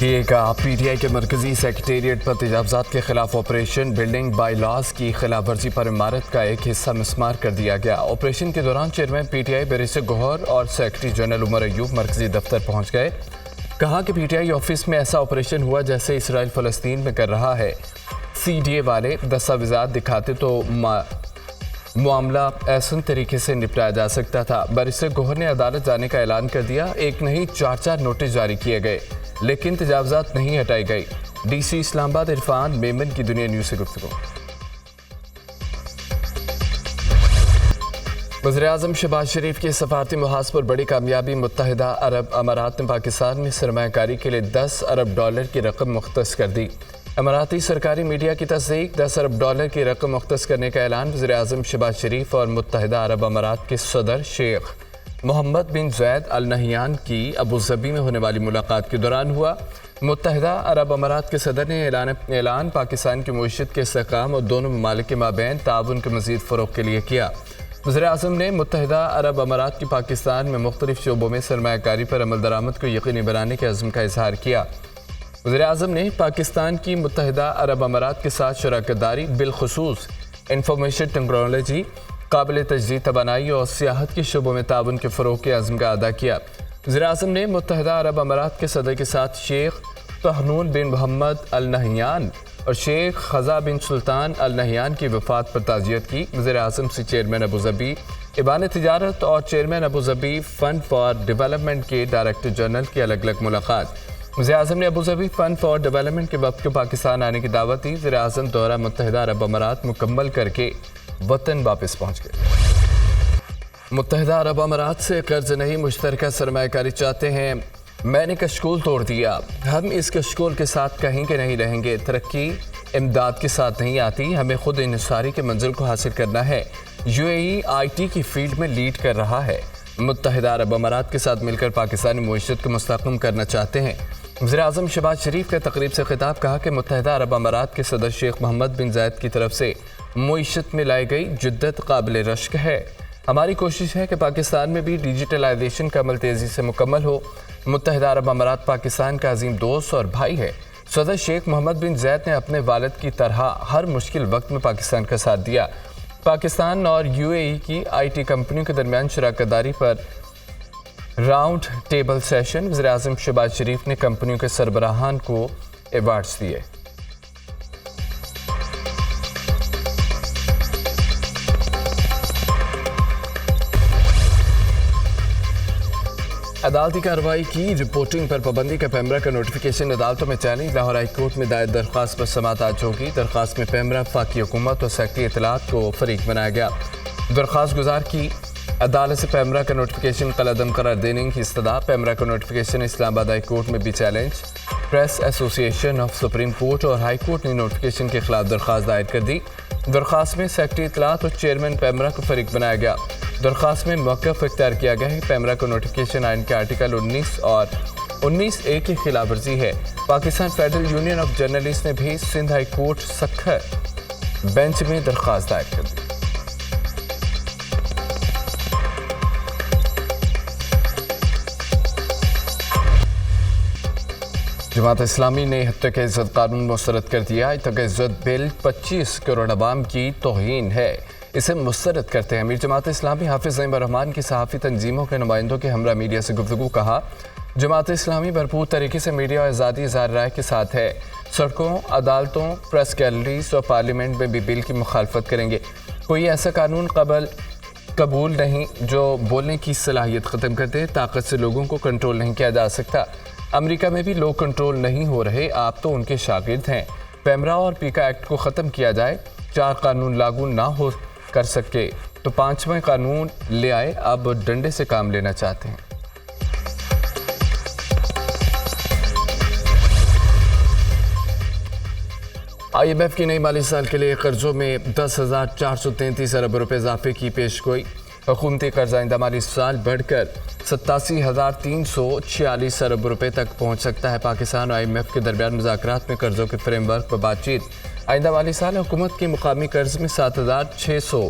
یہ کہا پی ٹی آئی کے مرکزی سیکریٹریٹ پر تجاوزات کے خلاف آپریشن بلڈنگ بائی لاز کی خلاف ورزی پر عمارت کا ایک حصہ مسمار کر دیا گیا۔ آپریشن کے دوران chairman P T I barrister Gohar اور سیکریٹری جنرل عمر ایوب مرکزی دفتر پہنچ گئے۔ کہا کہ پی ٹی آئی آفس میں ایسا آپریشن ہوا جیسے اسرائیل فلسطین میں کر رہا ہے۔ سی ڈی اے والے دستاویزات دکھاتے تو معاملہ احسن طریقے سے نپٹایا جا سکتا تھا۔ بیرسٹر گوہر نے عدالت جانے کا اعلان کر دیا۔ ایک نہیں 4 نوٹس جاری کیے گئے لیکن تجاوزات نہیں ہٹائی گئی۔ ڈی سی اسلام آباد عرفان میمن کی دنیا نیوز سے گفتگو۔ وزیراعظم شہباز شریف کے سفارتی محاذ پر بڑی کامیابی۔ متحدہ عرب امارات نے پاکستان میں سرمایہ کاری کے لیے $10 ارب کی رقم مختص کر دی۔ اماراتی سرکاری میڈیا کی تصدیق۔ $10 ارب کی رقم مختص کرنے کا اعلان وزیراعظم شہباز شریف اور متحدہ عرب امارات کے صدر شیخ محمد بن زید ال نہیان کی ابوظبی میں ہونے والی ملاقات کے دوران ہوا۔ متحدہ عرب امارات کے صدر نے اعلان پاکستان کی معیشت کے استحکام اور دونوں ممالک کے مابین تعاون کے مزید فروغ کے لیے کیا۔ وزیراعظم نے متحدہ عرب امارات کی پاکستان میں مختلف شعبوں میں سرمایہ کاری پر عمل درآمد کو یقینی بنانے کے عزم کا اظہار کیا۔ وزیراعظم نے پاکستان کی متحدہ عرب امارات کے ساتھ شراکت داری بالخصوص انفارمیشن ٹیکنالوجی، قابل تجدید توانائی اور سیاحت کے شعبوں میں تعاون کے فروغ کے عزم کا اعادہ کیا۔ وزیراعظم نے متحدہ عرب امارات کے صدر کے ساتھ شیخ طہنون بن محمد ال نہیان اور شیخ خزا بن سلطان ال نہیان کی وفات پر تعزیت کی۔ وزیراعظم سے چیئرمین ابوظبی ایوان تجارت اور chairman Abu Dhabi fund for development کے ڈائریکٹر جنرل کی الگ الگ ملاقات۔ وزیراعظم نے ابوظبی فنڈ فار ڈیولپمنٹ کے وفد کو پاکستان آنے کی دعوت دی۔ وزیراعظم دورہ متحدہ عرب امارات مکمل کر کے وطن واپس پہنچ گئے۔ متحدہ عرب امارات سے قرض نہیں، مشترکہ سرمایہ کاری چاہتے ہیں۔ میں نے کشکول توڑ دیا، ہم اس کشکول کے ساتھ کہیں کہ نہیں رہیں گے۔ ترقی امداد کے ساتھ نہیں آتی، ہمیں خود انحصاری کے منزل کو حاصل کرنا ہے۔ You a E I T کی فیلڈ میں لیڈ کر رہا ہے۔ متحدہ عرب امارات کے ساتھ مل کر پاکستانی معیشت کو مستحکم کرنا چاہتے ہیں۔ وزیراعظم شہباز شریف کا تقریب سے خطاب۔ کہا کہ متحدہ عرب امارات کے صدر شیخ محمد بن زید کی طرف سے معیشت میں لائی گئی جدت قابل رشک ہے۔ ہماری کوشش ہے کہ پاکستان میں بھی ڈیجیٹلائزیشن کا عمل تیزی سے مکمل ہو۔ متحدہ عرب امارات پاکستان کا عظیم دوست اور بھائی ہے۔ صدر شیخ محمد بن زید نے اپنے والد کی طرح ہر مشکل وقت میں پاکستان کا ساتھ دیا۔ پاکستان اور یو اے ای کی آئی ٹی کمپنیوں کے درمیان شراکت داری پر راؤنڈ ٹیبل سیشن۔ وزیراعظم شہباز شریف نے کمپنیوں کے سربراہان کو ایوارڈز دیے۔ عدالتی کارروائی کی رپورٹنگ پر پابندی کا پیمرا کا نوٹیفیکیشن عدالتوں میں چیلنج۔ لاہور ہائی کورٹ میں دائر درخواست پر سماعت آج ہوگی۔ درخواست میں پیمرا، وفاقی حکومت اور سیکرٹری اطلاعات کو فریق بنایا گیا۔ درخواست گزار کی عدالت سے پیمرا کا نوٹیفیکیشن کالعدم قرار دینے کی استدعا۔ پیمرا کا نوٹیفیکیشن اسلام آباد ہائی کورٹ میں بھی چیلنج۔ پریس ایسوسی ایشن آف سپریم کورٹ اور ہائی کورٹ نے نوٹیفیکیشن کے خلاف درخواست دائر کر دی۔ درخواست میں سیکرٹری اطلاعات اور چیئرمین پیمرا کو فریق بنایا گیا۔ درخواست میں موقف اختیار کیا گیا ہے کہ پیمرا کو نوٹیفیکیشن آئین کے آرٹیکل 19 اور 19A کی خلاف ورزی ہے۔ Pakistan federal union of journalist نے بھی Sindh high court Sukkur bench میں درخواست دائر کر دی۔ جماعت اسلامی نے حتیٰ عزت قانون مسترد کر دیا۔ حتیٰ عزت بل 25 کروڑ عوام کی توہین ہے، اسے مسترد کرتے ہیں۔ امیر جماعت اسلامی حافظ نعیم الرحمان کی صحافی تنظیموں کے نمائندوں کے ہمراہ میڈیا سے گفتگو۔ کہا جماعت اسلامی بھرپور طریقے سے میڈیا اور آزادی اظہار رائے کے ساتھ ہے۔ سڑکوں، عدالتوں، پریس گیلریز اور پارلیمنٹ میں بھی بل کی مخالفت کریں گے۔ کوئی ایسا قانون قبول نہیں جو بولنے کی صلاحیت ختم کر دے۔ طاقت سے لوگوں کو کنٹرول نہیں کیا جا سکتا۔ امریکہ میں بھی لوگ کنٹرول نہیں ہو رہے، آپ تو ان کے شاگرد ہیں۔ پیمرا اور پیکا ایکٹ کو ختم کیا جائے۔ 4 قانون لاگو نہ ہو کر سکے تو 5واں قانون لے آئے، اب ڈنڈے سے کام لینا چاہتے ہیں۔ آئی ایم ایف کی نئی مالی سال کے لیے قرضوں میں 10,433 ارب روپے اضافے کی پیشگوئی۔ حکومتی قرض آئندہ مالی سال بڑھ کر 87,346 ارب روپے تک پہنچ سکتا ہے۔ پاکستان اور آئی ایم ایف کے درمیان مذاکرات میں قرضوں کے فریم ورک پر بات چیت۔ آئندہ مالی سال حکومت کی مقامی قرض میں 7,600